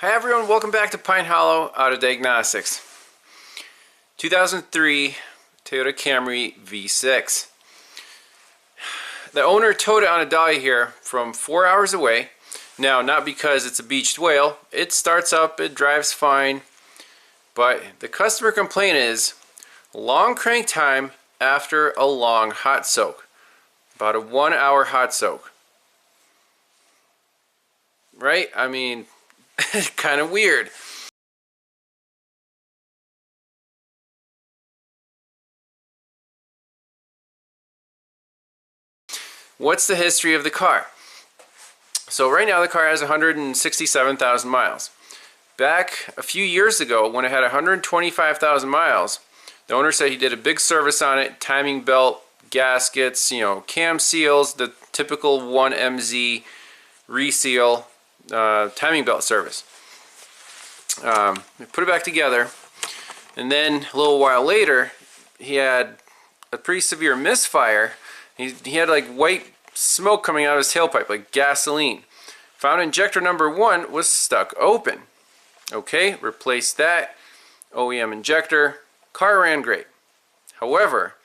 Hi everyone, welcome back to Pine Hollow Auto Diagnostics. 2003 Toyota Camry V6. The owner towed it on a dolly here from 4 hours away. Now, not because it's a beached whale. It starts up, it drives fine. But the customer complaint is long crank time after a long hot soak. About a 1 hour hot soak. Right? I mean, kind of weird. What's the history of the car? So right now the car has 167,000 miles. Back a few years ago when it had 125,000 miles, the owner said he did a big service on it, timing belt, gaskets, cam seals, the typical 1MZ reseal, timing belt service. Put it back together, and then a little while later he had a pretty severe misfire. He had like white smoke coming out of his tailpipe, like gasoline. Found injector number 1 was stuck open. Okay, replaced that, OEM injector, car ran great. However,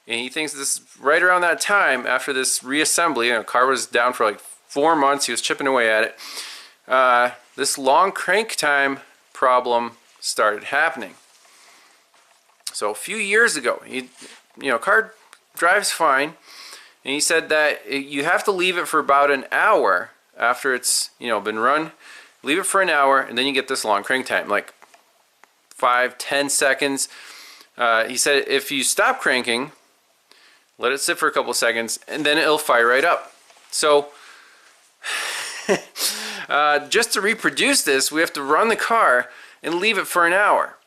and he thinks this right around that time after this reassembly, the car was down for like 4 months, he was chipping away at it, this long crank time problem started happening. So a few years ago, car drives fine, and he said that you have to leave it for about an hour after it's been run. Leave it for an hour, and then you get this long crank time, like 5-10 seconds. He said if you stop cranking, let it sit for a couple seconds, and then it'll fire right up. So just to reproduce this, we have to run the car and leave it for an hour.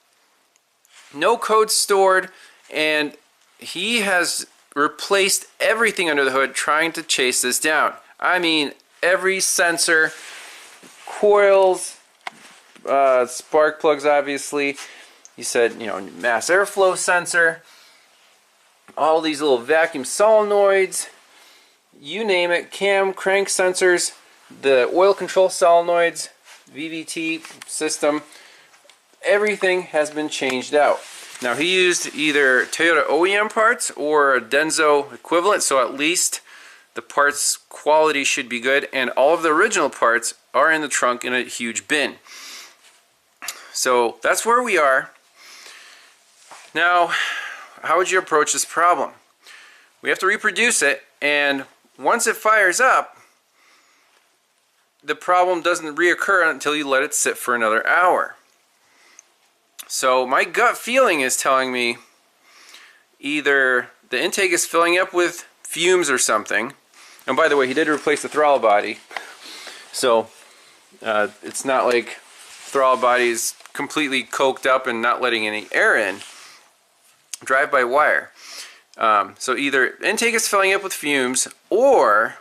No code stored, and he has replaced everything under the hood trying to chase this down. I mean, every sensor, coils, spark plugs obviously. He said, mass airflow sensor, all these little vacuum solenoids, you name it, cam, crank sensors, the oil control solenoids, VVT system, everything has been changed out. Now he used either Toyota OEM parts or a Denso equivalent, so at least the parts quality should be good, and all of the original parts are in the trunk in a huge bin. So that's where we are. Now, how would you approach this problem? We have to reproduce it, and once it fires up, the problem doesn't reoccur until you let it sit for another hour. So my gut feeling is telling me either the intake is filling up with fumes or something. And by the way, he did replace the throttle body, so it's not like throttle body is completely coked up and not letting any air in. Drive-by-wire. So either intake is filling up with fumes, or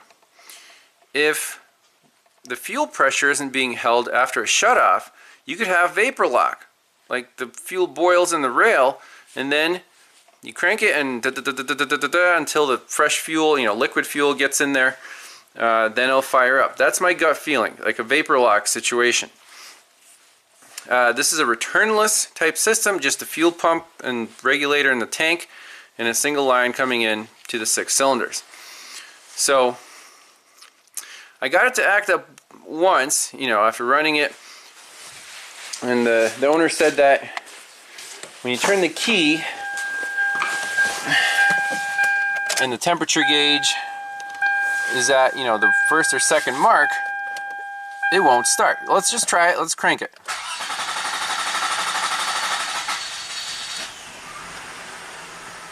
if the fuel pressure isn't being held after a shutoff, you could have vapor lock. Like the fuel boils in the rail, and then you crank it and until the fresh fuel, liquid fuel gets in there, then it'll fire up. That's my gut feeling, like a vapor lock situation. This is a returnless type system, just a fuel pump and regulator in the tank, and a single line coming in to the 6 cylinders. So I got it to act up once, after running it. And the owner said that when you turn the key and the temperature gauge is at, the first or second mark, it won't start. Let's just try it. Let's crank it.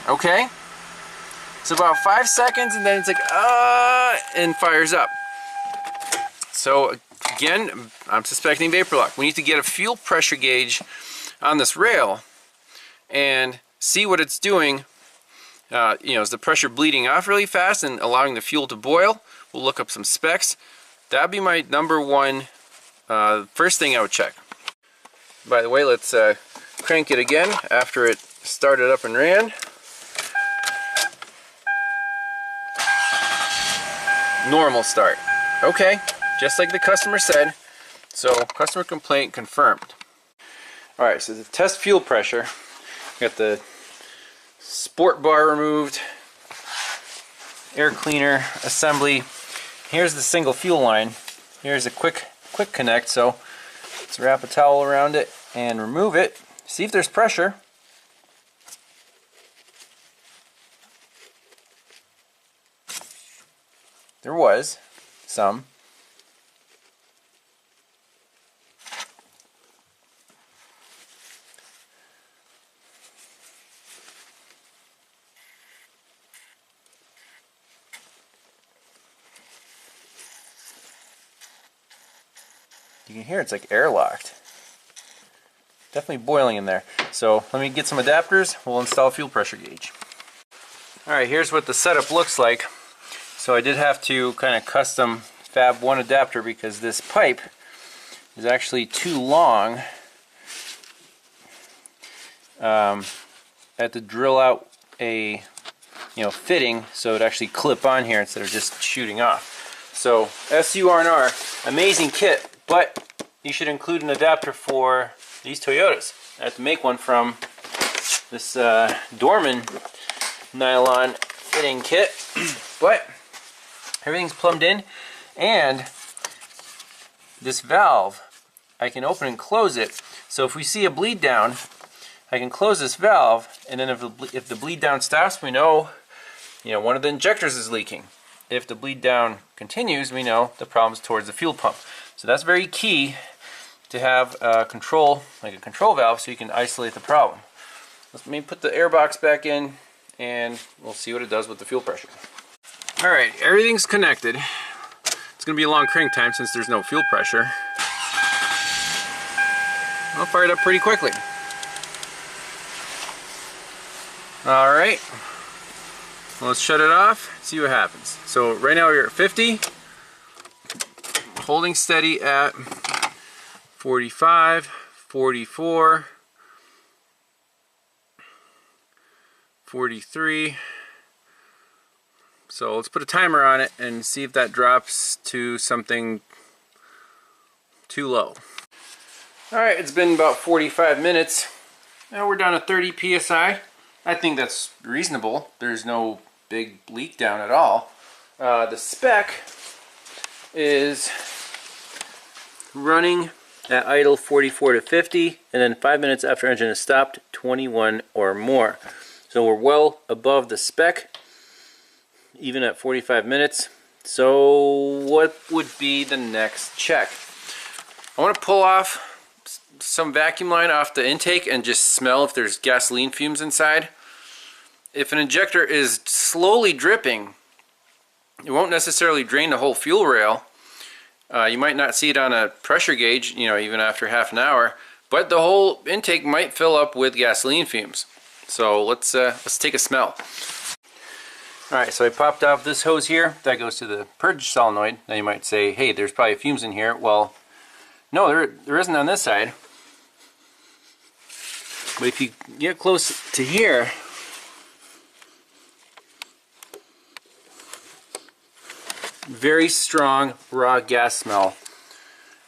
Okay. It's about 5 seconds, and then it's like, and fires up. So again, I'm suspecting vapor lock. We need to get a fuel pressure gauge on this rail and see what it's doing. Is the pressure bleeding off really fast and allowing the fuel to boil? We'll look up some specs. That'd be my number one first thing I would check. By the way, let's crank it again after it started up and ran. Normal start. Okay, just like the customer said. So customer complaint confirmed. Alright, so to test fuel pressure, got the sport bar removed, air cleaner assembly. Here's the single fuel line. Here's a quick connect, so let's wrap a towel around it and remove it. See if there's pressure. There was some. You can hear it's like airlocked. Definitely boiling in there. So let me get some adapters. We'll install a fuel pressure gauge. Alright, here's what the setup looks like. So I did have to kind of custom fab one adapter because this pipe is actually too long. I had to drill out a fitting so it actually clip on here instead of just shooting off. So S.U.R, amazing kit, but you should include an adapter for these Toyotas. I have to make one from this Dorman nylon fitting kit, but everything's plumbed in, and this valve, I can open and close it. So if we see a bleed down, I can close this valve, and then if the bleed down stops, we know, one of the injectors is leaking. If the bleed down continues, we know the problem's towards the fuel pump. So that's very key to have control, like a control valve, so you can isolate the problem. Let me put the air box back in, and we'll see what it does with the fuel pressure. Alright, everything's connected. It's going to be a long crank time since there's no fuel pressure. I'll fire it up pretty quickly. Alright, well, let's shut it off, see what happens. So right now we're at 50, holding steady at 45, 44, 43. So let's put a timer on it and see if that drops to something too low. Alright, it's been about 45 minutes. Now we're down to 30 psi. I think that's reasonable. There's no big leak down at all. The spec is running at idle 44 to 50, and then 5 minutes after engine is stopped, 21 or more. So we're well above the spec, even at 45 minutes. So what would be the next check? I want to pull off some vacuum line off the intake and just smell if there's gasoline fumes inside. If an injector is slowly dripping, it won't necessarily drain the whole fuel rail. You might not see it on a pressure gauge, even after half an hour, but the whole intake might fill up with gasoline fumes. So let's take a smell. Alright, so I popped off this hose here. That goes to the purge solenoid. Now you might say, hey, there's probably fumes in here. Well, no, there isn't on this side. But if you get close to here, very strong raw gas smell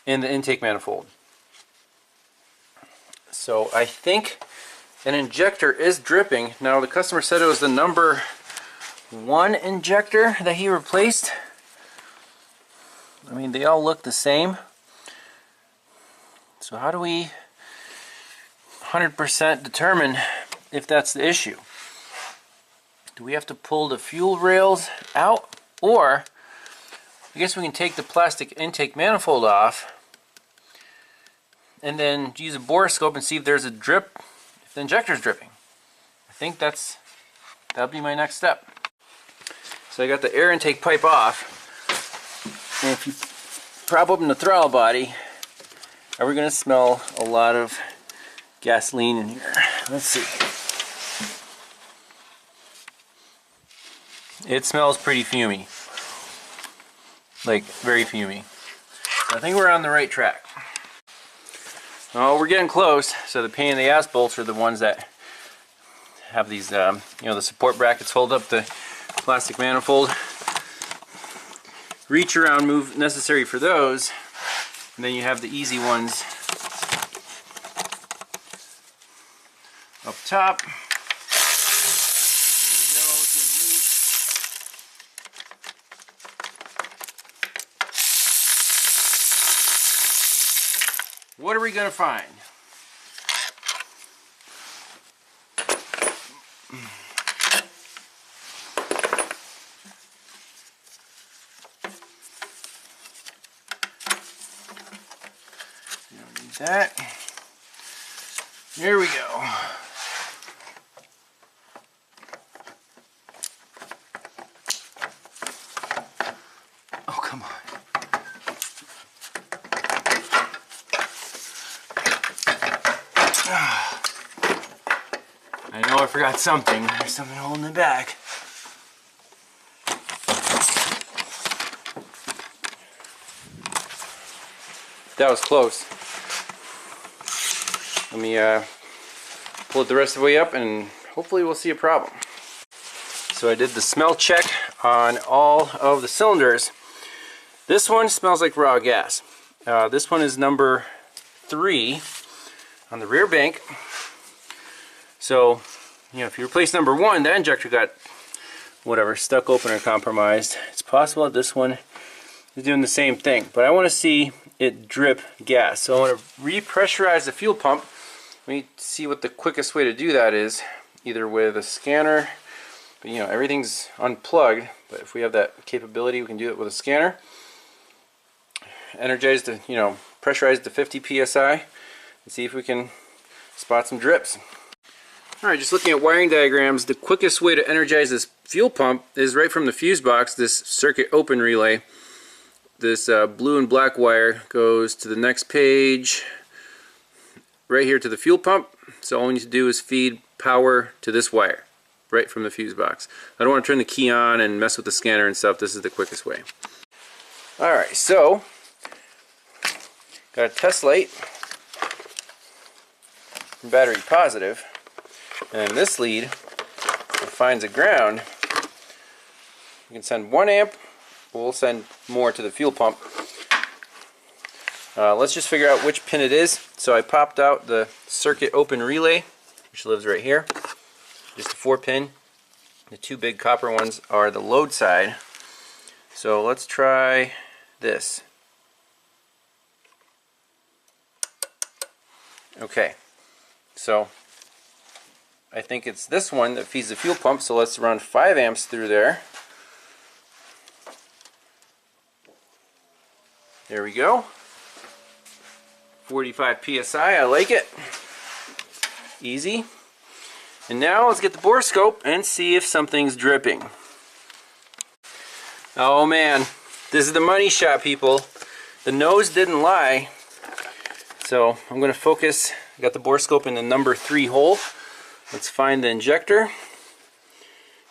in the intake manifold. So I think an injector is dripping. Now the customer said it was the number 1 injector that he replaced. I mean, they all look the same. So how do we 100% determine if that's the issue? Do we have to pull the fuel rails out, or I guess we can take the plastic intake manifold off and then use a borescope and see if there's a drip, if the injector's dripping. I think that'll be my next step. So I got the air intake pipe off, and if you prop open the throttle body, we're going to smell a lot of gasoline in here. Let's see. It smells pretty fumy. Like, very fumy. So I think we're on the right track. Oh, we're getting close. So the pain in the ass bolts are the ones that have these, the support brackets hold up the plastic manifold. reach around move necessary for those. And then you have the easy ones up top. What are we going to find? You don't need that. Here we go. Oh, come on. I know I forgot something. There's something holding it back. That was close. Let me pull it the rest of the way up and hopefully we'll see a problem. So I did the smell check on all of the cylinders. This one smells like raw gas. This one is number 3 on the rear bank. So, you know, if you replace number 1, that injector got whatever, stuck open or compromised. It's possible that this one is doing the same thing, but I want to see it drip gas. So I want to repressurize the fuel pump. Let me see what the quickest way to do that is, either with a scanner, but you know, everything's unplugged, but if we have that capability, we can do it with a scanner. Energize the, you know, pressurize to 50 psi and see if we can spot some drips. Alright, just looking at wiring diagrams, the quickest way to energize this fuel pump is right from the fuse box, this circuit open relay. This blue and black wire goes to the next page, right here to the fuel pump. So all we need to do is feed power to this wire, right from the fuse box. I don't want to turn the key on and mess with the scanner and stuff. This is the quickest way. Alright, so got a test light from battery positive. And this lead, if it finds a ground, you can send 1 amp, we'll send more to the fuel pump. Let's just figure out which pin it is. So I popped out the circuit open relay, which lives right here. Just a 4-pin. The 2 big copper ones are the load side. So let's try this. Okay, so I think it's this one that feeds the fuel pump, so let's run 5 amps through there. There we go. 45 psi, I like it. Easy. And now let's get the borescope and see if something's dripping. Oh man, this is the money shot, people. The nose didn't lie. So I'm going to focus. I got the borescope in the number 3 hole. Let's find the injector.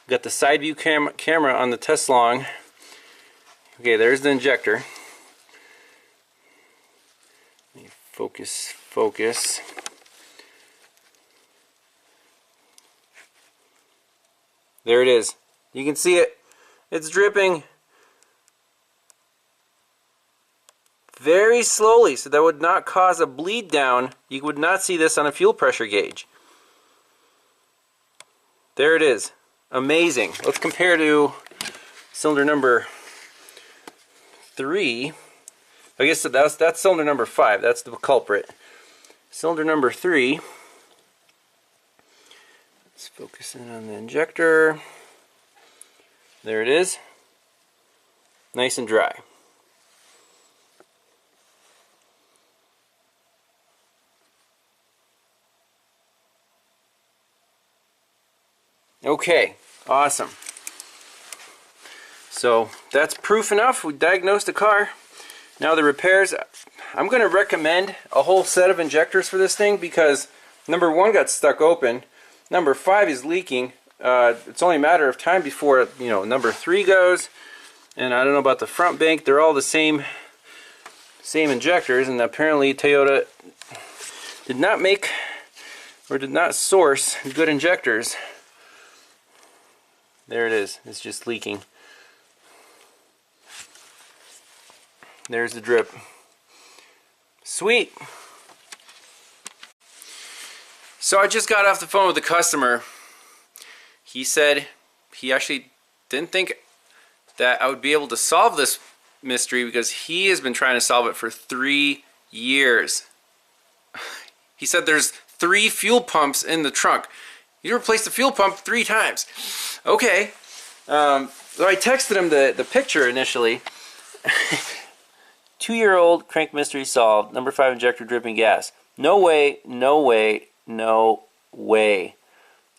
Got the side view camera on the Teslong. Okay, there's the injector. Let me focus. There it is. You can see it. It's dripping very slowly, so that would not cause a bleed down. You would not see this on a fuel pressure gauge. There it is. Amazing. Let's compare to cylinder number 3. I guess that's cylinder number 5. That's the culprit. Cylinder number 3. Let's focus in on the injector. There it is. Nice and dry. Okay, awesome. So that's proof enough. We diagnosed the car. Now the repairs. I'm going to recommend a whole set of injectors for this thing because number 1 got stuck open. Number 5 is leaking. It's only a matter of time before, you know, number 3 goes. And I don't know about the front bank. They're all the same injectors, and apparently Toyota did not make or did not source good injectors. There it is. It's just leaking. There's the drip. Sweet. So I just got off the phone with the customer. He said he actually didn't think that I would be able to solve this mystery because he has been trying to solve it for 3 years. He said there's 3 fuel pumps in the trunk. You replaced the fuel pump 3 times. Okay. So I texted him the picture initially. 2-year-old crank mystery solved. Number 5 injector dripping gas. No way, no way, no way.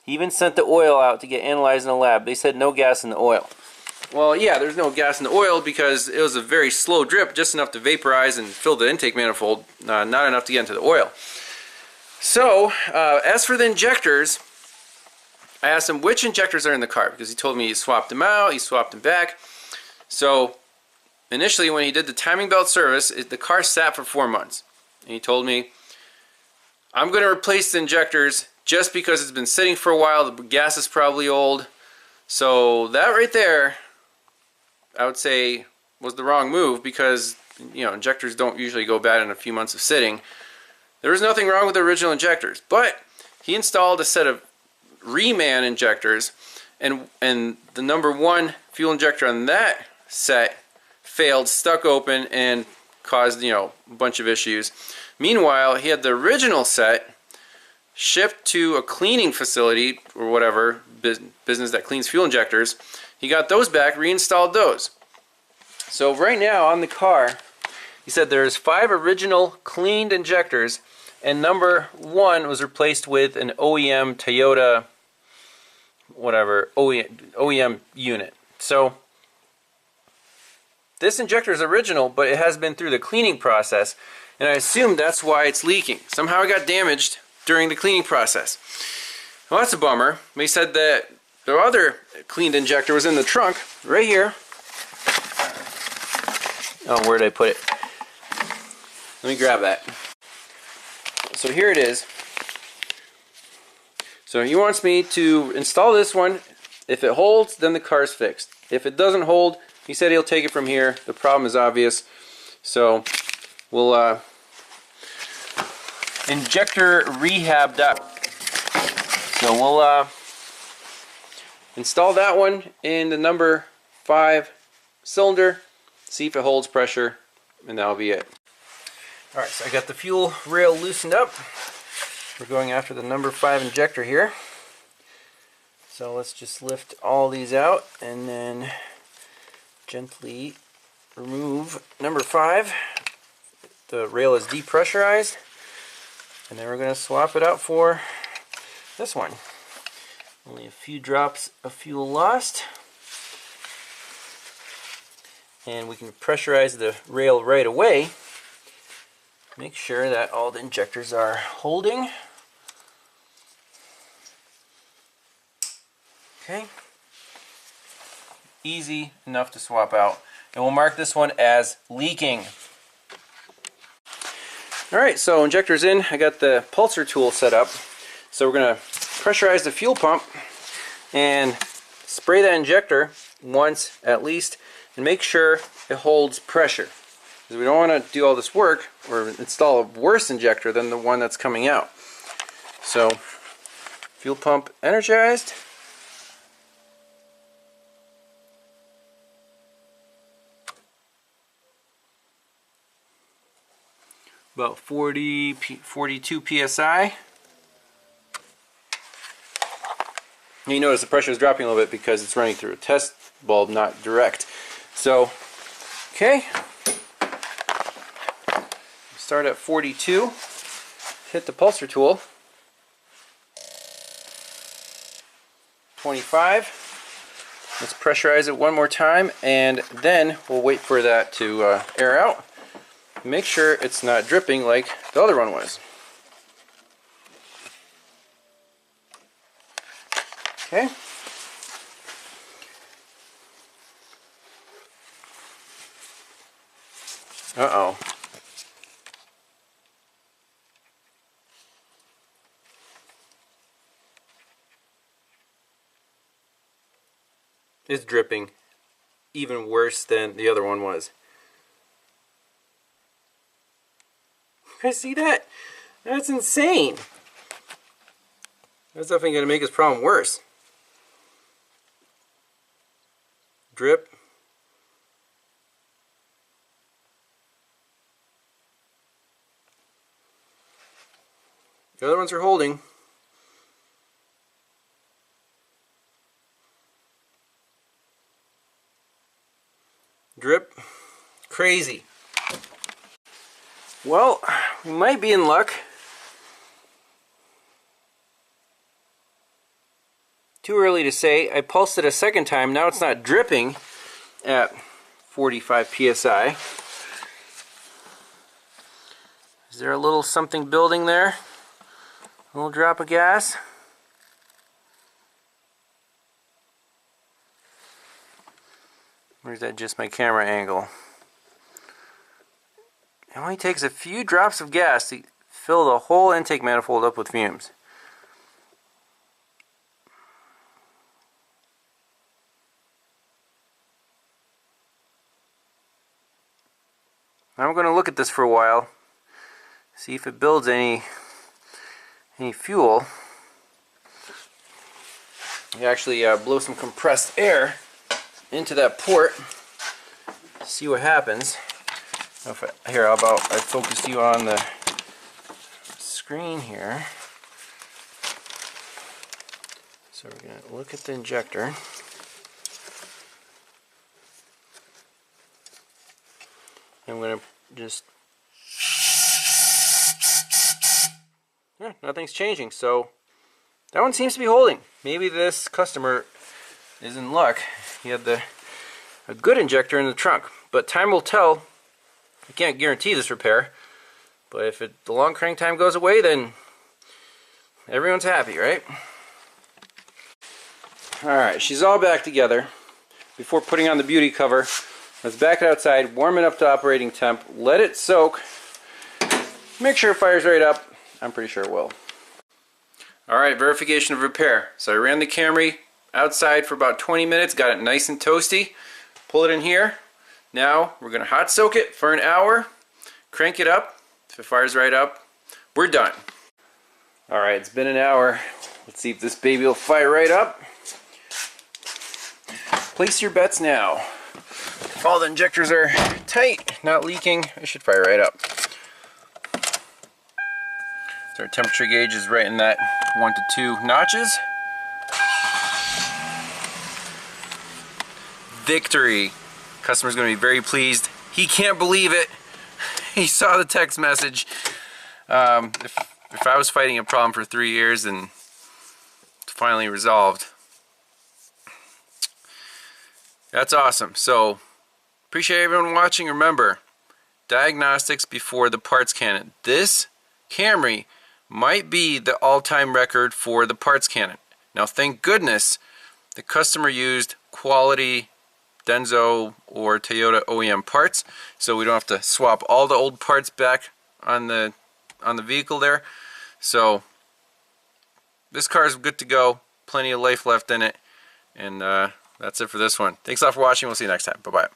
He even sent the oil out to get analyzed in the lab. They said no gas in the oil. Well, yeah, there's no gas in the oil because it was a very slow drip, just enough to vaporize and fill the intake manifold, not enough to get into the oil. So, as for the injectors, I asked him which injectors are in the car because he told me he swapped them out, he swapped them back. So, initially when he did the timing belt service, the car sat for 4 months. And he told me, I'm going to replace the injectors just because it's been sitting for a while, the gas is probably old. So that right there, I would say, was the wrong move because, you know, injectors don't usually go bad in a few months of sitting. There was nothing wrong with the original injectors, but he installed a set of reman injectors, and the number 1 fuel injector on that set failed, stuck open, and caused, you know, a bunch of issues. Meanwhile, he had the original set shipped to a cleaning facility or whatever business that cleans fuel injectors. He got those back, reinstalled those. So right now on the car, he said there's 5 original cleaned injectors, and number 1 was replaced with an OEM Toyota whatever OEM unit. So this injector is original, but it has been through the cleaning process, and I assume that's why it's leaking. Somehow it got damaged during the cleaning process. Well, that's a bummer. He said that the other cleaned injector was in the trunk, right here. Oh, where did I put it? Let me grab that. So here it is. So he wants me to install this one. If it holds, then the car's fixed. If it doesn't hold, he said he'll take it from here. The problem is obvious. So we'll injector rehab that. So we'll install that one in the number 5 cylinder, see if it holds pressure, and that'll be it. Alright, so I got the fuel rail loosened up. We're going after the number 5 injector here. So let's just lift all these out and then gently remove number 5. The rail is depressurized. And then we're going to swap it out for this one. Only a few drops of fuel lost. And we can pressurize the rail right away. Make sure that all the injectors are holding. Okay. Easy enough to swap out. And we'll mark this one as leaking. Alright, so injector's in. I got the pulsar tool set up. So we're going to pressurize the fuel pump and spray that injector once at least and make sure it holds pressure. Because we don't want to do all this work or install a worse injector than the one that's coming out. So, fuel pump energized. About 42 psi. And you notice the pressure is dropping a little bit because it's running through a test bulb, not direct. So, okay. Start at 42. Hit the pulsar tool. 25. Let's pressurize it one more time, and then we'll wait for that to air out. Make sure it's not dripping like the other one was. Okay. Uh-oh. It's dripping even worse than the other one was. guys see that? That's insane. That's definitely going to make his problem worse. Drip. The other ones are holding. Drip. Crazy. Well, we might be in luck. Too early to say. I pulsed it a second time. Now it's not dripping at 45 psi. Is there a little something building there? A little drop of gas? Or is that just my camera angle? It only takes a few drops of gas to fill the whole intake manifold up with fumes. I'm going to look at this for a while, see if it builds any fuel. You actually blow some compressed air into that port, see what happens. Here, how about I focus you on the screen here. So we're going to look at the injector. I'm going to just... Yeah, nothing's changing, so that one seems to be holding. Maybe this customer is in luck. He had a good injector in the trunk, but time will tell. I can't guarantee this repair, but if the long crank time goes away, then everyone's happy, right? Alright, she's all back together. Before putting on the beauty cover, let's back it outside, warm it up to operating temp, let it soak, make sure it fires right up. I'm pretty sure it will. Alright, verification of repair. So I ran the Camry outside for about 20 minutes, got it nice and toasty, pull it in here. Now we're going to hot soak it for an hour, crank it up. If it fires right up, we're done. Alright, it's been an hour. Let's see if this baby will fire right up. Place your bets now. If all the injectors are tight, not leaking, it should fire right up. So our temperature gauge is right in that 1 to 2 notches. Victory! Customer's going to be very pleased. He can't believe it. He saw the text message. If I was fighting a problem for 3 years and it's finally resolved. That's awesome. So appreciate everyone watching. Remember, diagnostics before the parts cannon. This Camry might be the all-time record for the parts cannon. Now thank goodness the customer used quality Denso or Toyota OEM parts, so we don't have to swap all the old parts back on the vehicle there. So this car is good to go, plenty of life left in it, and that's it for this one. Thanks a lot for watching. We'll see you next time. Bye bye.